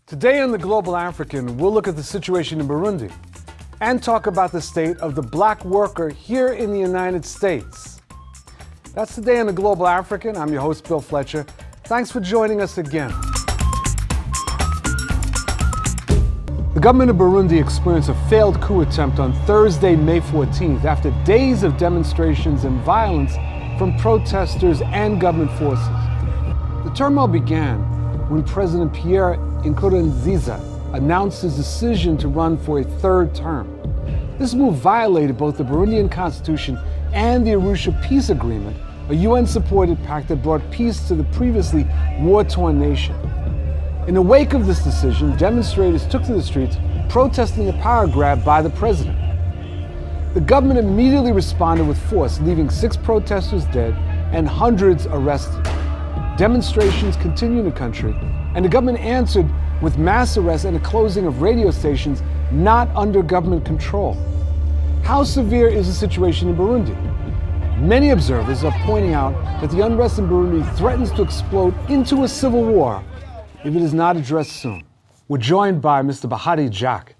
Today on The Global African, we'll look at the situation in Burundi and talk about the state of the black worker here in the United States. That's today on The Global African. I'm your host, Bill Fletcher. Thanks for joining us again. The government of Burundi experienced a failed coup attempt on Thursday, May 14th, after days of demonstrations and violence from protesters and government forces. The turmoil began when President Pierre Nkurunziza announced his decision to run for a third term. This move violated both the Burundian constitution and the Arusha Peace Agreement, a UN-supported pact that brought peace to the previously war-torn nation. In the wake of this decision, demonstrators took to the streets protesting the power grab by the president. The government immediately responded with force, leaving 6 protesters dead and hundreds arrested. Demonstrations continue in the country, and the government answered with mass arrests and a closing of radio stations not under government control. How severe is the situation in Burundi? Many observers are pointing out that the unrest in Burundi threatens to explode into a civil war if it is not addressed soon. We're joined by Mr. Bahati Jack.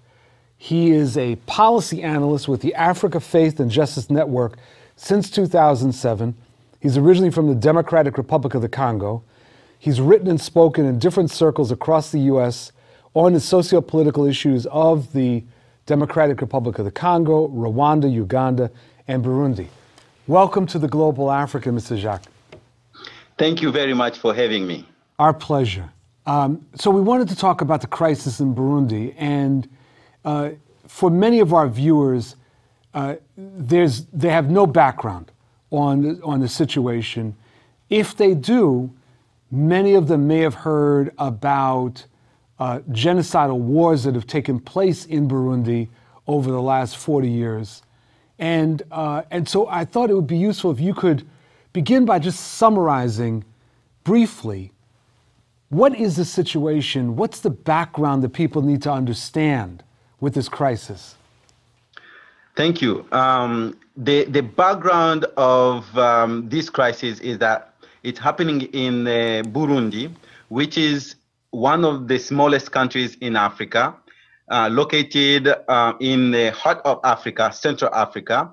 He is a policy analyst with the Africa Faith and Justice Network since 2007. He's originally from the Democratic Republic of the Congo. He's written and spoken in different circles across the U.S. on the socio-political issues of the Democratic Republic of the Congo, Rwanda, Uganda, and Burundi. Welcome to The Global African, Mr. Jacques. Thank you very much for having me. Our pleasure. So we wanted to talk about the crisis in Burundi, and for many of our viewers, they have no background on the situation. If they do, many of them may have heard about genocidal wars that have taken place in Burundi over the last 40 years. And so I thought it would be useful if you could begin by just summarizing briefly, what is the situation? What's the background that people need to understand with this crisis? Thank you. The background of this crisis is that it's happening in Burundi, which is one of the smallest countries in Africa, located in the heart of Africa, Central Africa,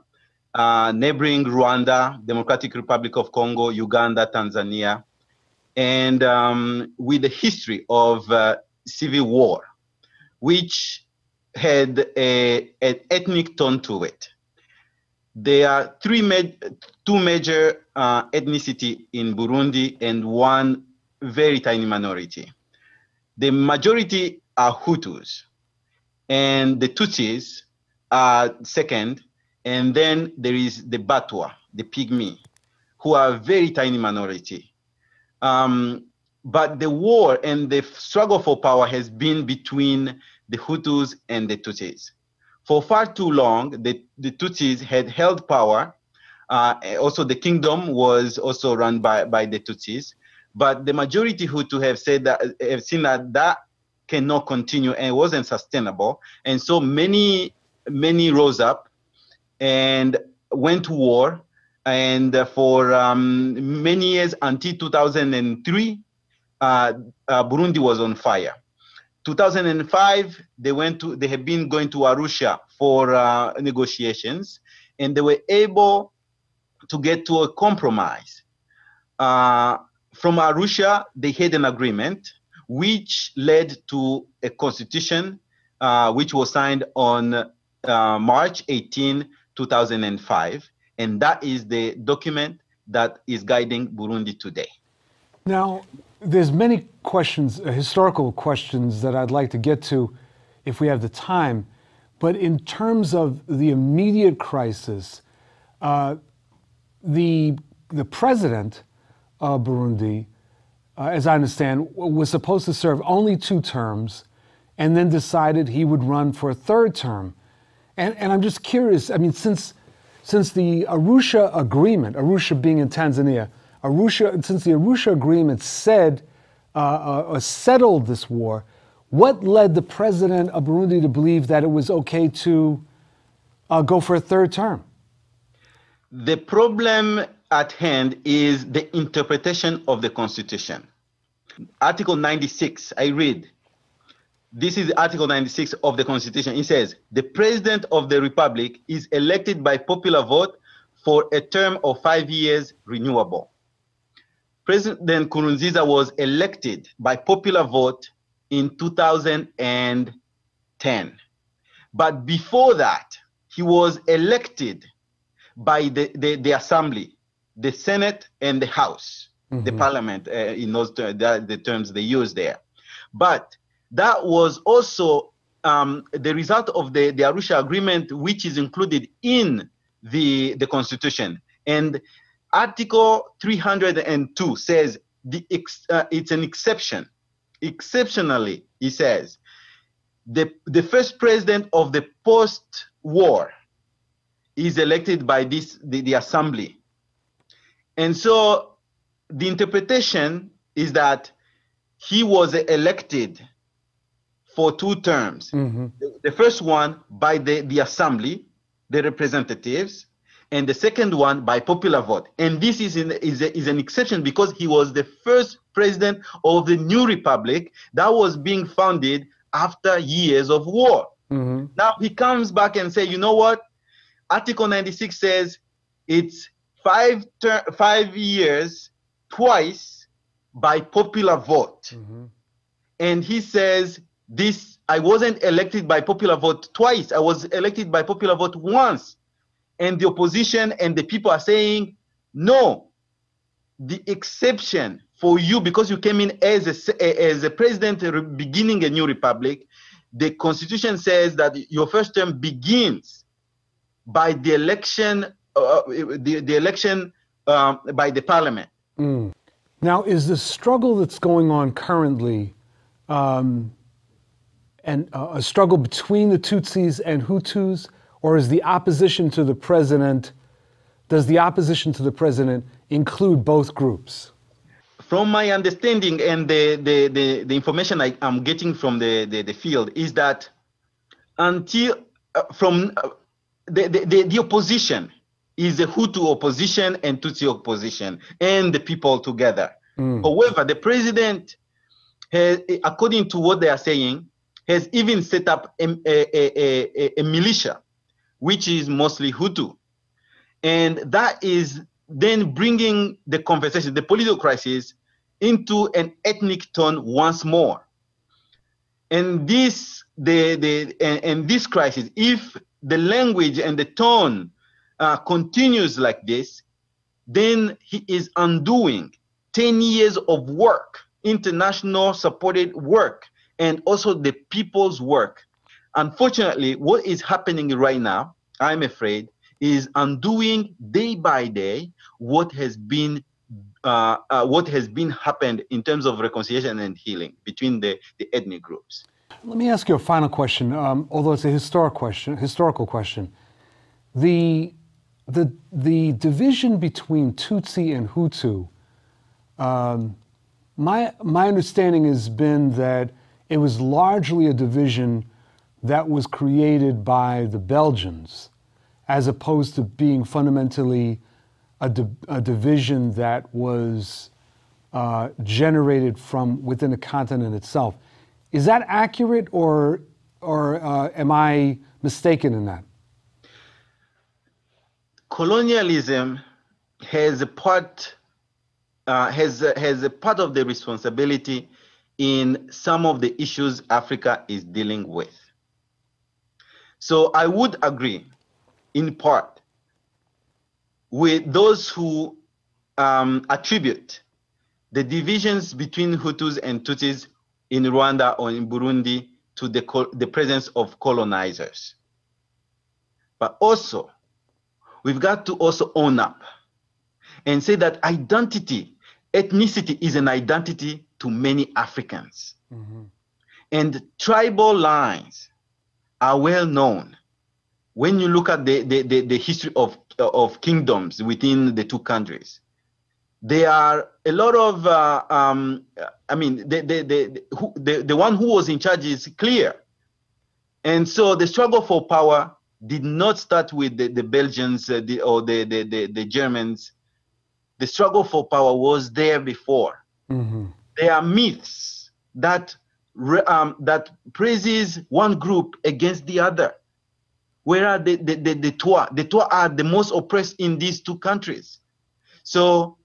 neighboring Rwanda, Democratic Republic of Congo, Uganda, Tanzania, and with a history of civil war, which had an ethnic tone to it. There are two major ethnicity in Burundi and one very tiny minority. The majority are Hutus, and the Tutsis are second, and then there is the Batwa, the Pygmy, who are a very tiny minority. But the war and the struggle for power has been between the Hutus and the Tutsis. For far too long, the Tutsis had held power. Also, the kingdom was also run by the Tutsis. But the majority Hutu have seen that cannot continue and it wasn't sustainable. And so many rose up and went to war. And for many years, until 2003, Burundi was on fire. 2005, they had been going to Arusha for negotiations, and they were able to get to a compromise. From Arusha, they had an agreement which led to a constitution which was signed on March 18, 2005. And that is the document that is guiding Burundi today. Now, there's many questions, historical questions that I'd like to get to if we have the time. But in terms of the immediate crisis, the president of Burundi, as I understand, was supposed to serve only 2 terms and then decided he would run for a 3rd term. And I'm just curious, I mean, since the Arusha Agreement, Arusha being in Tanzania, since the Arusha Agreement said or settled this war, what led the president of Burundi to believe that it was okay to go for a 3rd term? The problem at hand is the interpretation of the Constitution. Article 96, I read, This is Article 96 of the Constitution. It says, the President of the Republic is elected by popular vote for a term of 5 years renewable. President Nkurunziza was elected by popular vote in 2010. But before that, he was elected by the Assembly, the Senate, and the House, the Parliament, in those the terms they use there. But that was also the result of the Arusha Agreement, which is included in the Constitution. And Article 302 says it's an exception. Exceptionally, he says, the first president of the post-war is elected by the Assembly. And so the interpretation is that he was elected for 2 terms. The first one by the Assembly, the representatives, and the second one by popular vote. And this is an exception because he was the first president of the new republic that was being founded after years of war. Now he comes back and say, you know what? Article 96 says it's 5 years twice by popular vote. And he says, I wasn't elected by popular vote twice. I was elected by popular vote once. And the opposition and the people are saying, no, the exception for you, because you came in as a president beginning a new republic, the Constitution says that your first term begins by the election, by the Parliament. Now, is the struggle that's going on currently and a struggle between the Tutsis and Hutus, or is the opposition to the president, does the opposition to the president include both groups? From my understanding and the information I'm getting from the field is that until the opposition is the Hutu opposition and Tutsi opposition and the people together. However, the president has, according to what they are saying, has even set up a militia, which is mostly Hutu. And that is then bringing the conversation, the political crisis, into an ethnic tone once more. And this crisis, if the language and the tone continues like this, then he is undoing 10 years of work, international supported work, and also the people's work. Unfortunately, what is happening right now, I'm afraid, is undoing day by day what has been happened in terms of reconciliation and healing between the ethnic groups. Let me ask you a final question, although it's a historical question. The division between Tutsi and Hutu, my understanding has been that it was largely a division that was created by the Belgians, as opposed to being fundamentally a division that was generated from within the continent itself. Is that accurate, or am I mistaken in that? Colonialism has a part has a part of the responsibility in some of the issues Africa is dealing with. So I would agree, in part, with those who attribute the divisions between Hutus and Tutsis in Rwanda or in Burundi to the presence of colonizers. But also, we've got to also own up and say that ethnicity is an identity to many Africans. And tribal lines are well known. When you look at the history of kingdoms within the two countries, there are a lot of, the one who was in charge is clear. And so the struggle for power did not start with the Belgians or the Germans. The struggle for power was there before. There are myths that that praises one group against the other. Where are the Twa? The Twa are the most oppressed in these two countries. So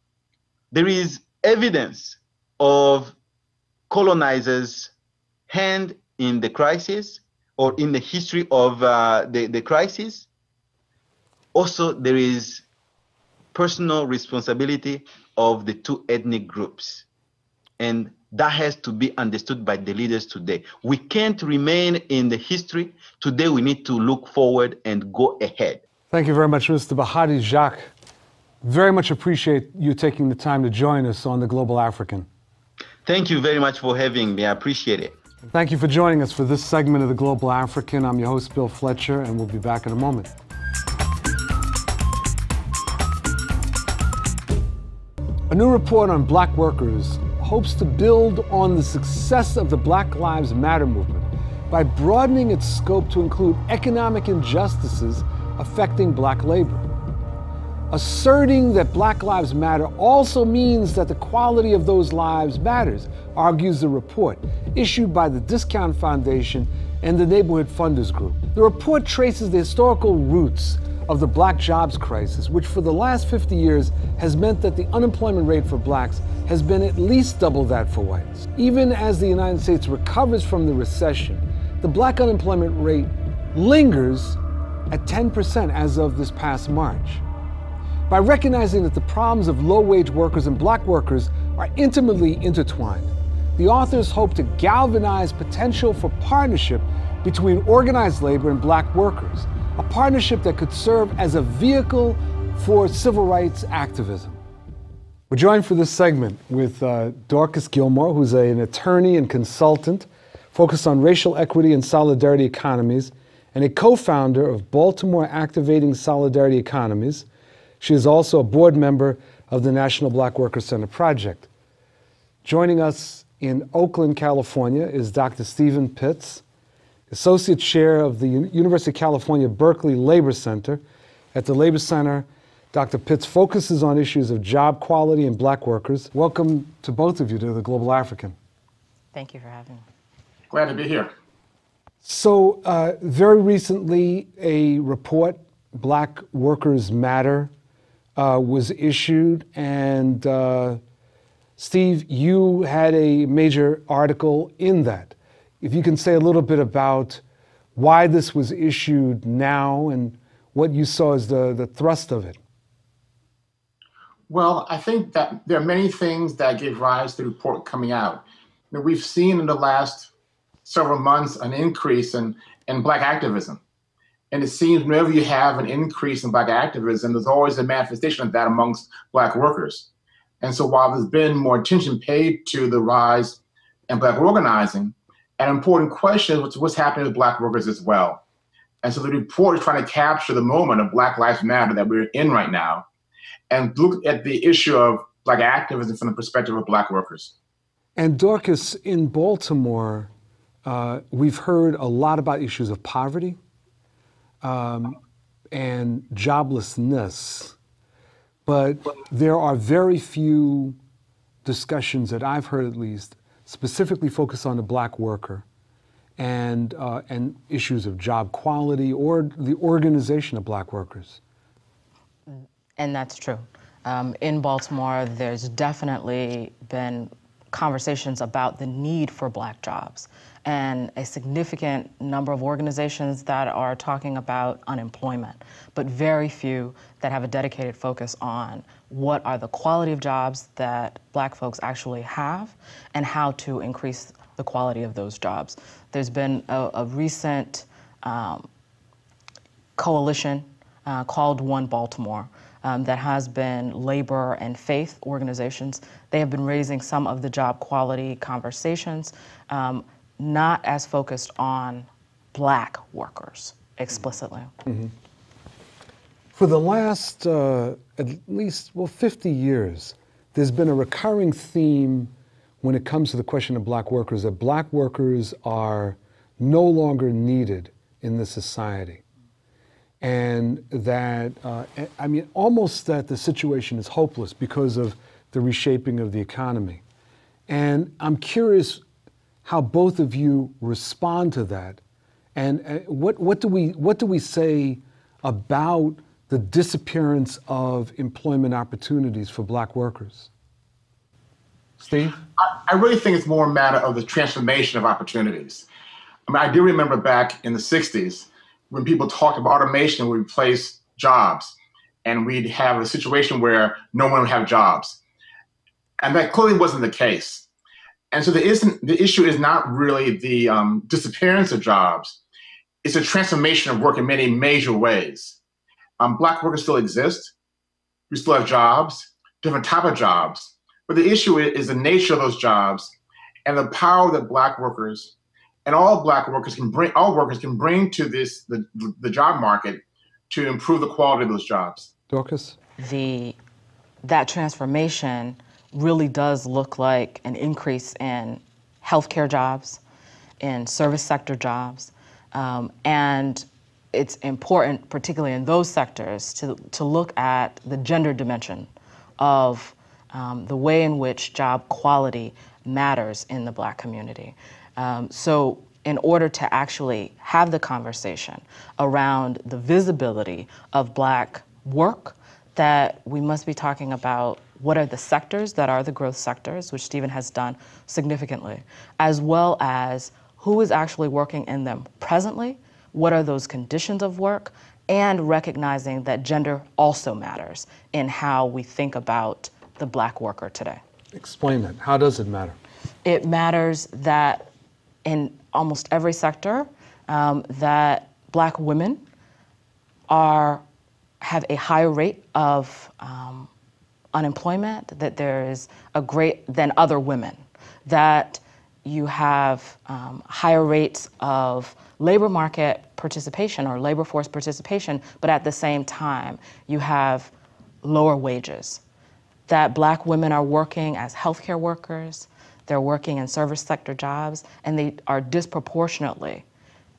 there is evidence of colonizers' hand in the crisis or in the history of the crisis. Also, there is personal responsibility of the two ethnic groups. And that has to be understood by the leaders today. We can't remain in the history. Today, we need to look forward and go ahead. Thank you very much, Mr. Bahati Jacques. Very much appreciate you taking the time to join us on The Global African. Thank you very much for having me. I appreciate it. Thank you for joining us for this segment of The Global African. I'm your host, Bill Fletcher, and we'll be back in a moment. A new report on black workers hopes to build on the success of the Black Lives Matter movement by broadening its scope to include economic injustices affecting black labor. Asserting that Black Lives Matter also means that the quality of those lives matters, argues the report, issued by the Discount Foundation and the Neighborhood Funders Group. The report traces the historical roots of the black jobs crisis, which for the last 50 years has meant that the unemployment rate for blacks has been at least double that for whites. Even as the United States recovers from the recession, the black unemployment rate lingers at 10% as of this past March. By recognizing that the problems of low-wage workers and black workers are intimately intertwined, the authors hope to galvanize potential for partnership between organized labor and black workers, a partnership that could serve as a vehicle for civil rights activism. We're joined for this segment with Dorcas Gilmore, who's an attorney and consultant focused on racial equity and solidarity economies, and a co-founder of Baltimore Activating Solidarity Economies. She is also a board member of the National Black Worker Center Project. Joining us in Oakland, California is Dr. Stephen Pitts, Associate Chair of the University of California, Berkeley Labor Center. At the Labor Center, Dr. Pitts focuses on issues of job quality and black workers. Welcome to both of you to The Global African. Thank you for having me. Glad to be here. So very recently, a report, Black Workers Matter, was issued, and Steve, you had a major article in that. If you can say a little bit about why this was issued now and what you saw as the thrust of it. Well, I think that there are many things that gave rise to the report coming out. You know, we've seen in the last several months an increase in black activism. And it seems whenever you have an increase in black activism, there's always a manifestation of that amongst black workers. And so while there's been more attention paid to the rise in black organizing, an important question is what's happening with black workers as well. And so the report is trying to capture the moment of Black Lives Matter that we're in right now and look at the issue of black activism from the perspective of black workers. And Dorcas, in Baltimore, we've heard a lot about issues of poverty and joblessness, but there are very few discussions that I've heard, at least, specifically focused on the black worker and issues of job quality or the organization of black workers. And that's true. In Baltimore, there's definitely been conversations about the need for black jobs and a significant number of organizations that are talking about unemployment, but very few that have a dedicated focus on what are the quality of jobs that black folks actually have and how to increase the quality of those jobs. There's been a recent coalition called One Baltimore that has been labor and faith organizations. They have been raising some of the job quality conversations, not as focused on black workers explicitly. Mm-hmm. For the last at least, 50 years, there's been a recurring theme when it comes to the question of black workers, that black workers are no longer needed in this society. And that, almost that the situation is hopeless because of the reshaping of the economy. And I'm curious how both of you respond to that, and what do we say about the disappearance of employment opportunities for Black workers? Steve? I really think it's more a matter of the transformation of opportunities. I mean, I do remember back in the 60s when people talked about automation would replace jobs, and we'd have a situation where no one would have jobs. And that clearly wasn't the case. And so the issue is not really the disappearance of jobs. It's a transformation of work in many major ways. Black workers still exist. We still have jobs, different type of jobs. But the issue is the nature of those jobs and the power that Black workers and all workers can bring to the job market to improve the quality of those jobs. Dorcas? That transformation really does look like an increase in healthcare jobs, in service sector jobs, and it's important, particularly in those sectors, to look at the gender dimension of the way in which job quality matters in the Black community. So in order to actually have the conversation around the visibility of Black work, that we must be talking about what are the sectors that are the growth sectors, which Stephen has done significantly, as well as who is actually working in them presently, what are those conditions of work, and recognizing that gender also matters in how we think about the Black worker today. Explain that. How does it matter? It matters that in almost every sector, that Black women have a higher rate of unemployment, that there is than other women, that you have higher rates of labor market participation or labor force participation, but at the same time, you have lower wages, that Black women are working as healthcare workers, they're working in service sector jobs, and they are disproportionately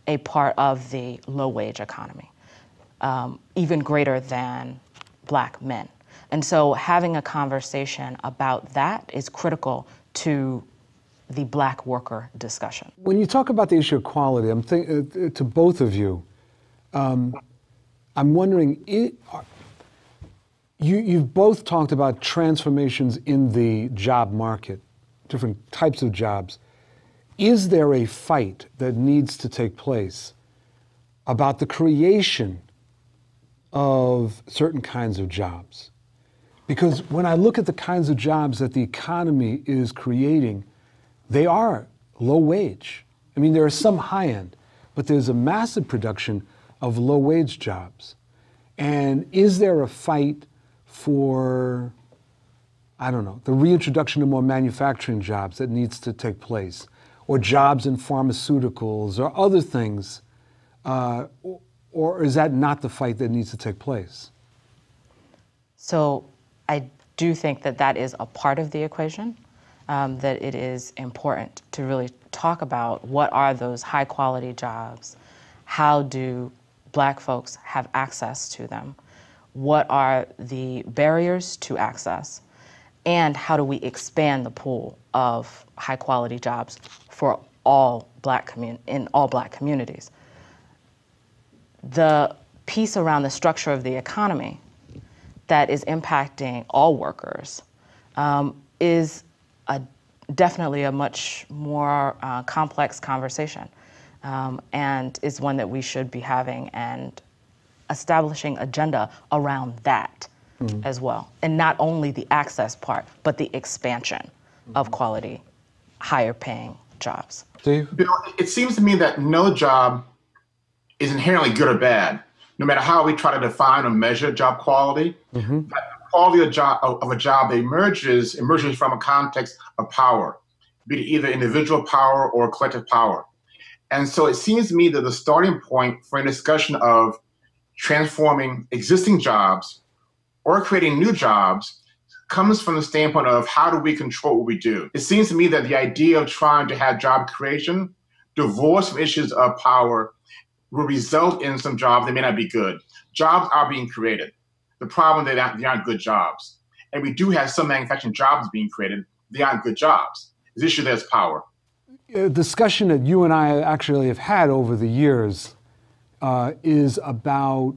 a part of the low wage economy, even greater than Black men. And so having a conversation about that is critical to the Black worker discussion. When you talk about the issue of quality, I'm thinking to both of you, I'm wondering, you've both talked about transformations in the job market, different types of jobs. Is there a fight that needs to take place about the creation of certain kinds of jobs? Because when I look at the kinds of jobs that the economy is creating, they are low wage. I mean, there are some high end, but there's a massive production of low wage jobs. And is there a fight for, I don't know, the reintroduction of more manufacturing jobs that needs to take place, or jobs in pharmaceuticals or other things? Or is that not the fight that needs to take place? So I do think that that is a part of the equation, that it is important to really talk about what are those high quality jobs, how do Black folks have access to them, what are the barriers to access, and how do we expand the pool of high quality jobs for all in all Black communities. The piece around the structure of the economy that is impacting all workers is definitely a much more complex conversation, and is one that we should be having and establishing agenda around that as well. And not only the access part, but the expansion of quality, higher paying jobs. Steve? Bill, it seems to me that no job is inherently good or bad. No matter how we try to define or measure job quality, the quality of a job that emerges from a context of power, be it either individual power or collective power. And so it seems to me that the starting point for a discussion of transforming existing jobs or creating new jobs comes from the standpoint of how do we control what we do. It seems to me that the idea of trying to have job creation divorced from issues of power will result in some jobs that may not be good. Jobs are being created. The problem is they aren't good jobs. And we do have some manufacturing jobs being created. They aren't good jobs. The issue there's power. a discussion that you and I actually have had over the years is about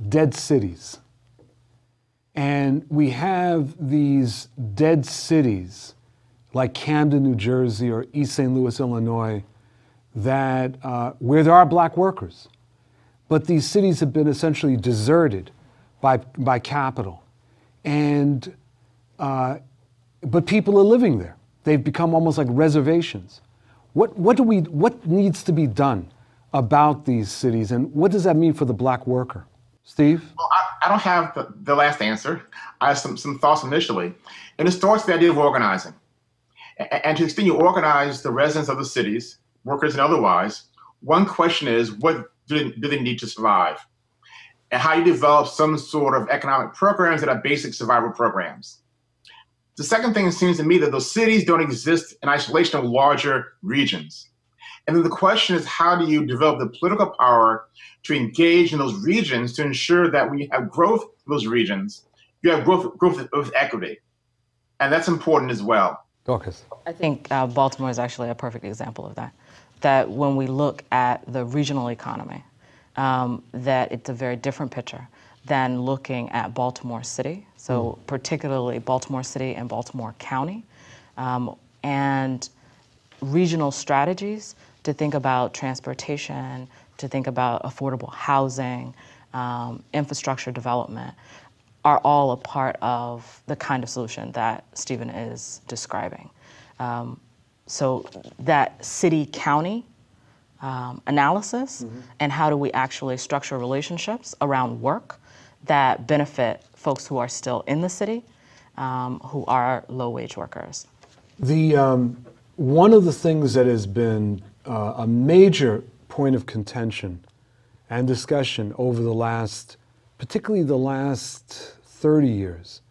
dead cities. And we have these dead cities like Camden, New Jersey, or East St. Louis, Illinois, that where there are black workers. But these cities have been essentially deserted by capital. And, but people are living there. They've become almost like reservations. What needs to be done about these cities, and what does that mean for the black worker? Steve? Well, I don't have the last answer. I have some thoughts initially. And it starts with the idea of organizing. And to the extent you organize the residents of the cities, workers and otherwise, one question is, what do they need to survive? And how you develop some sort of economic programs that are basic survival programs. The second thing, it seems to me that those cities don't exist in isolation of larger regions. And then the question is, how do you develop the political power to engage in those regions to ensure that when you have growth in those regions, you have growth with equity? And that's important as well. Dorcas. I think Baltimore is actually a perfect example of that. That when we look at the regional economy, that it's a very different picture than looking at Baltimore City, so particularly Baltimore City and Baltimore County, and regional strategies to think about transportation, to think about affordable housing, infrastructure development, are all a part of the kind of solution that Stephen is describing. So that city-county analysis and how do we actually structure relationships around work that benefit folks who are still in the city, who are low-wage workers. One of the things that has been a major point of contention and discussion over the last, particularly the last 30 years,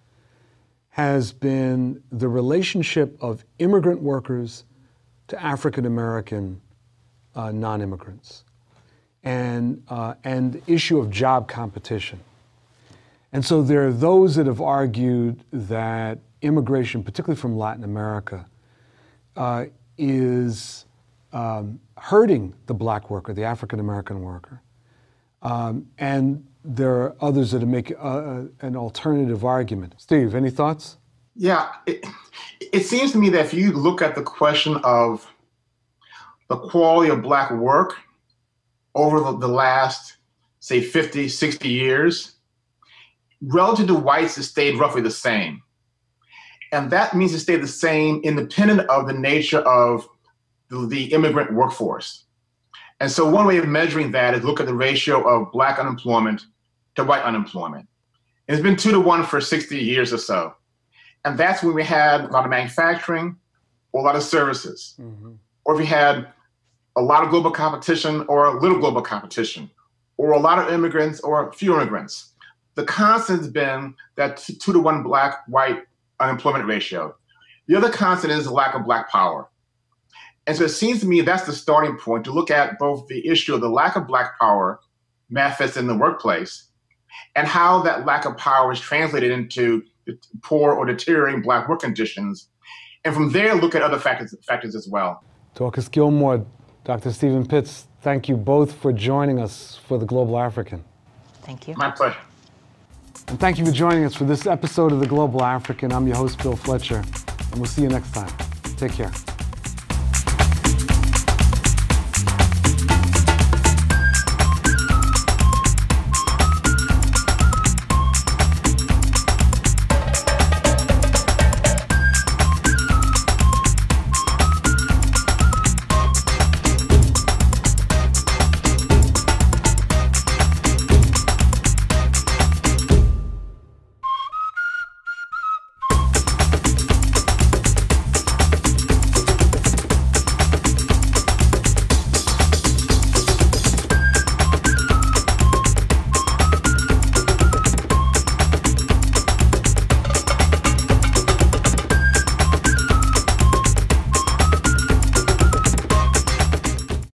has been the relationship of immigrant workers to African American non-immigrants, and the issue of job competition. And so there are those that have argued that immigration, particularly from Latin America, is hurting the black worker, the African American worker. And there are others that make an alternative argument. Steve, any thoughts? Yeah, it seems to me that if you look at the question of the quality of black work over the last, say, 50, 60 years, relative to whites, it stayed roughly the same. And that means it stayed the same independent of the nature of the immigrant workforce. And so one way of measuring that is look at the ratio of black unemployment to white unemployment. And it's been 2 to 1 for 60 years or so. And that's when we had a lot of manufacturing or a lot of services. Or if we had a lot of global competition or a little global competition, or a lot of immigrants or few immigrants. The constant has been that 2 to 1 black-white unemployment ratio. The other constant is the lack of black power. And so it seems to me that's the starting point to look at both the issue of the lack of black power manifests in the workplace and how that lack of power is translated into poor or deteriorating black work conditions. And from there, look at other factors as well. Dorcas Gilmore, Dr. Stephen Pitts, thank you both for joining us for The Global African. Thank you. My pleasure. And thank you for joining us for this episode of The Global African. I'm your host, Bill Fletcher, and we'll see you next time. Take care.